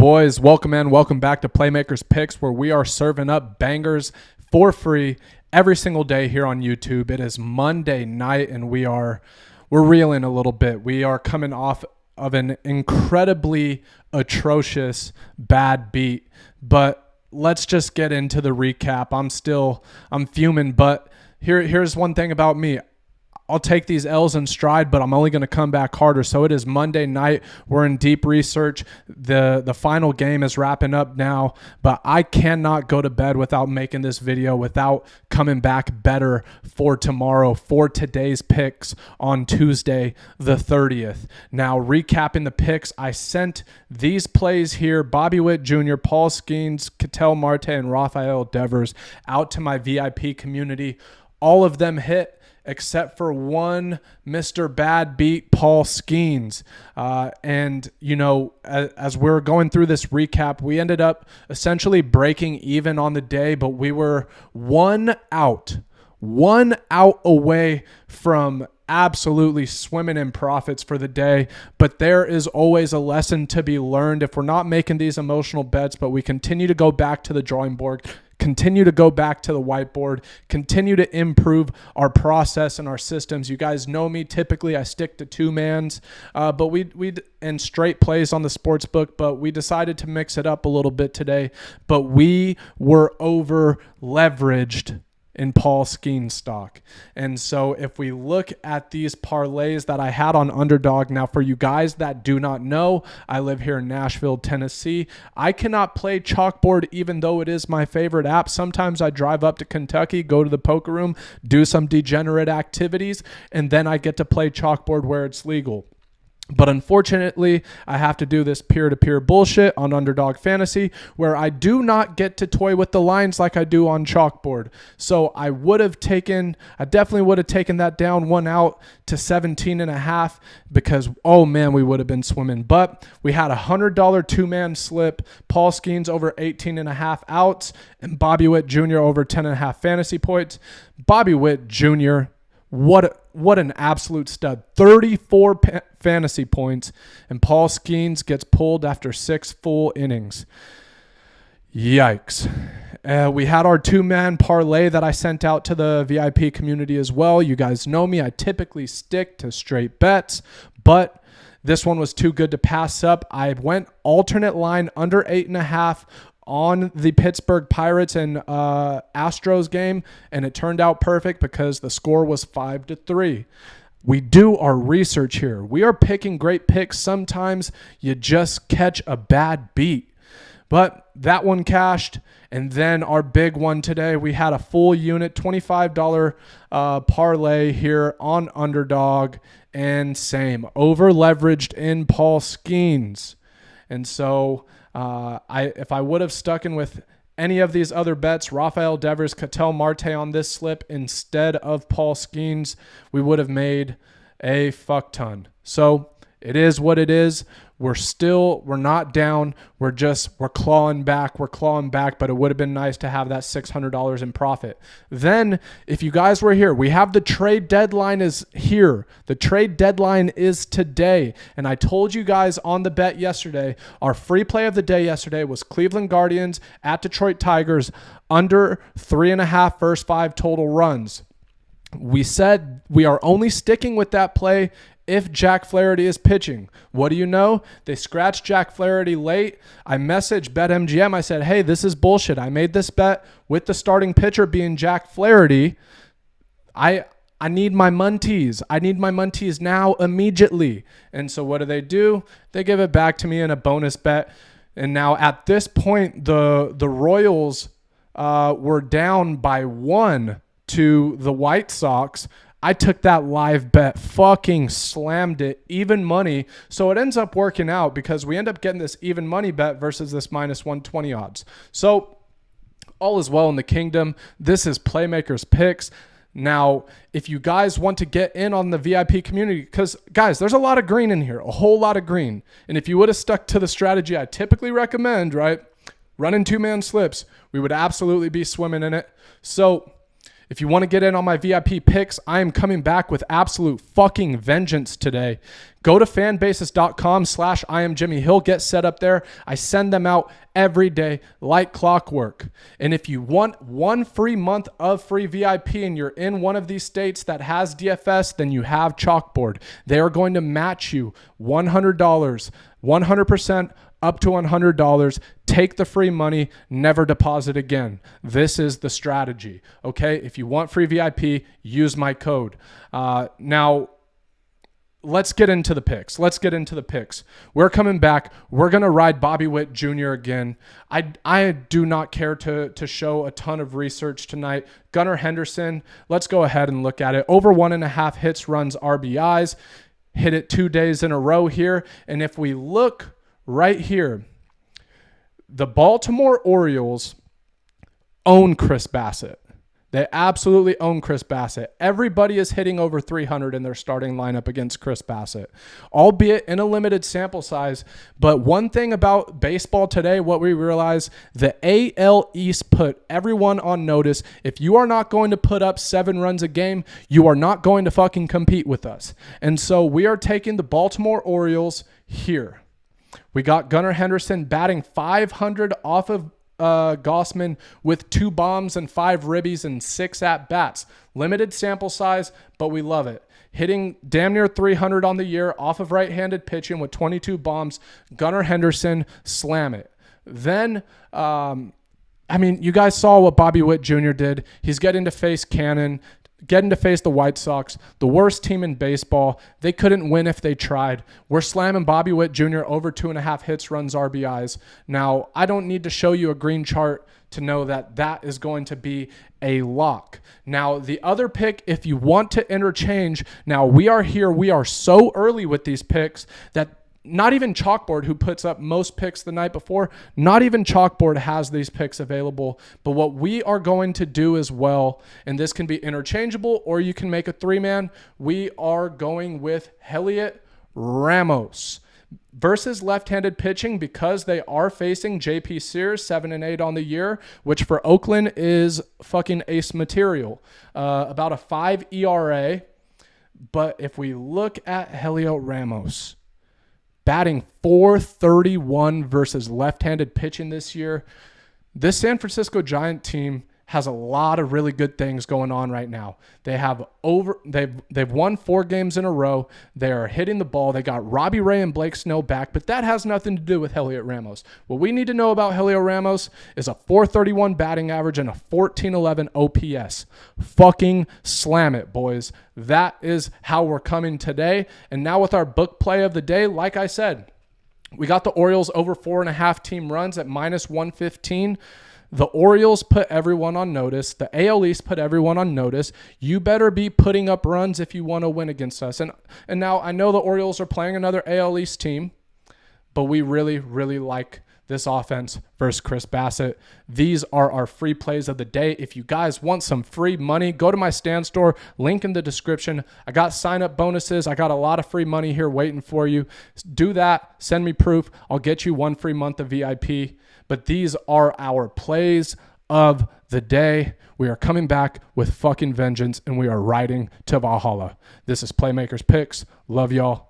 Boys, welcome in. Welcome back to Playmakers Picks, where we are serving up bangers for free every single day here on YouTube. It is Monday night, and we're reeling a little bit. We are coming off of an incredibly atrocious bad beat, but let's just get into the recap. I'm fuming, but here's one thing about me. I'll take these L's in stride, but I'm only going to come back harder. So it is Monday night. We're in deep research. The final game is wrapping up now, but I cannot go to bed without making this video, without coming back better for tomorrow, for today's picks on Tuesday, the 30th. Now, recapping the picks, I sent these plays here, Bobby Witt Jr., Paul Skeens, Ketel Marte, and Rafael Devers, out to my VIP community. All of them hit, except for one Mr. Bad Beat, Paul Skeens. And, you know, as we're going through this recap, we ended up essentially breaking even on the day, but we were one out away from absolutely swimming in profits for the day. But there is always a lesson to be learned if we're not making these emotional bets, but we continue to go back to the drawing board, continue to go back to the whiteboard, continue to improve our process and our systems. You guys know me. Typically, I stick to two-mans, but we and straight plays on the sports book, but we decided to mix it up a little bit today. But we were over-leveraged in Paul Skeens stock. And so if we look at these parlays that I had on Underdog, now for you guys that do not know, I live here in Nashville, Tennessee. I cannot play Chalkboard even though it is my favorite app. Sometimes I drive up to Kentucky, go to the poker room, do some degenerate activities, and then I get to play Chalkboard where it's legal. But unfortunately, I have to do this peer-to-peer bullshit on Underdog Fantasy where I do not get to toy with the lines like I do on Chalkboard. So I definitely would have taken that down one out to 17.5 because, oh man, we would have been swimming. But we had a $100 two-man slip, Paul Skeens over 18.5 outs, and Bobby Witt Jr. over 10.5 fantasy points. Bobby Witt Jr., what an absolute stud. 34 fantasy points, and Paul Skeens gets pulled after 6 full innings. Yikes. We had our two-man parlay that I sent out to the VIP community as well. You guys know me. I typically stick to straight bets, but this one was too good to pass up. I went alternate line under 8.5 on the Pittsburgh Pirates and Astros game, and it turned out perfect because the score was 5-3. We do our research here. We are picking great picks. Sometimes you just catch a bad beat. But that one cashed. And then our big one today, we had a full unit, $25 parlay here on Underdog. And same, over-leveraged in Paul Skeens. And so if I would have stuck in with any of these other bets, Rafael Devers, Ketel Marte on this slip instead of Paul Skeens, we would have made a fuck ton. So it is what it is. We're not down. We're clawing back, but it would have been nice to have that $600 in profit. Then, if you guys were here, we have the trade deadline is here. The trade deadline is today. And I told you guys on the bet yesterday, our free play of the day yesterday was Cleveland Guardians at Detroit Tigers under 3.5 first 5 total runs. We said we are only sticking with that play if Jack Flaherty is pitching. What do you know? They scratched Jack Flaherty late. I messaged BetMGM. I said, hey, this is bullshit. I made this bet with the starting pitcher being Jack Flaherty. I need my Munties. I need my Munties now immediately. And so what do? They give it back to me in a bonus bet. And now at this point, the Royals were down by 1 to the White Sox. I took that live bet, fucking slammed it, even money. So it ends up working out because we end up getting this even money bet versus this minus 120 odds. So all is well in the kingdom. This is Playmakers Picks. Now, if you guys want to get in on the VIP community, because, guys, there's a lot of green in here, a whole lot of green. And if you would have stuck to the strategy I typically recommend, right, running two-man slips, we would absolutely be swimming in it. So If you want to get in on my VIP picks, I am coming back with absolute fucking vengeance today. Go to fanbasis.com/IamJimmyHill. Get set up there. I send them out every day like clockwork. And if you want one free month of free VIP and you're in one of these states that has DFS, then you have Chalkboard. They are going to match you $100, 100%, up to $100. Take the free money, never deposit again. This is the strategy. Okay, if you want free VIP, use my code. Now, let's get into the picks. We're coming back. We're going to ride Bobby Witt Jr. again. I do not care to show a ton of research tonight. Gunnar Henderson, let's go ahead and look at it. Over 1.5 hits, runs, RBIs. Hit it 2 days in a row here. And if we look right here, the Baltimore Orioles own Chris Bassitt. They absolutely own Chris Bassitt. Everybody is hitting over 300 in their starting lineup against Chris Bassitt, albeit in a limited sample size. But one thing about baseball today, what we realize, the AL East put everyone on notice. If you are not going to put up 7 runs a game, you are not going to fucking compete with us. And so we are taking the Baltimore Orioles here. We got Gunnar Henderson batting .500 off of Gausman with 2 bombs and 5 ribbies and 6 at-bats. Limited sample size, but we love it. Hitting damn near 300 on the year off of right-handed pitching with 22 bombs. Gunnar Henderson, slam it. Then, you guys saw what Bobby Witt Jr. did. He's getting to face Cannon, getting to face the White Sox, the worst team in baseball. They couldn't win if they tried. We're slamming Bobby Witt Jr. over 2.5 hits, runs, RBIs. Now, I don't need to show you a green chart to know that that is going to be a lock. Now, the other pick, if you want to interchange, now we are so early with these picks that not even Chalkboard, who puts up most picks the night before, not even Chalkboard has these picks available. But what we are going to do as well, and this can be interchangeable or you can make a 3-man, we are going with Heliot Ramos versus left-handed pitching because they are facing JP Sears, 7-8 on the year, which for Oakland is fucking ace material. About a 5 ERA. But if we look at Heliot Ramos, batting .431 versus left-handed pitching this year. This San Francisco Giant team has a lot of really good things going on right now. They've won 4 games in a row. They are hitting the ball. They got Robbie Ray and Blake Snell back, but that has nothing to do with Heliot Ramos. What we need to know about Heliot Ramos is a .431 batting average and a .1411 OPS. Fucking slam it, boys. That is how we're coming today. And now with our book play of the day, like I said, we got the Orioles over 4.5 team runs at -115. The Orioles put everyone on notice. The AL East put everyone on notice. You better be putting up runs if you want to win against us. And now I know the Orioles are playing another AL East team, but we really, really like this offense versus Chris Bassitt. These are our free plays of the day. If you guys want some free money, go to my Stan Store, link in the description. I got sign-up bonuses. I got a lot of free money here waiting for you. Do that. Send me proof. I'll get you 1 free month of VIP. But these are our plays of the day. We are coming back with fucking vengeance, and we are riding to Valhalla. This is Playmakers Picks. Love y'all.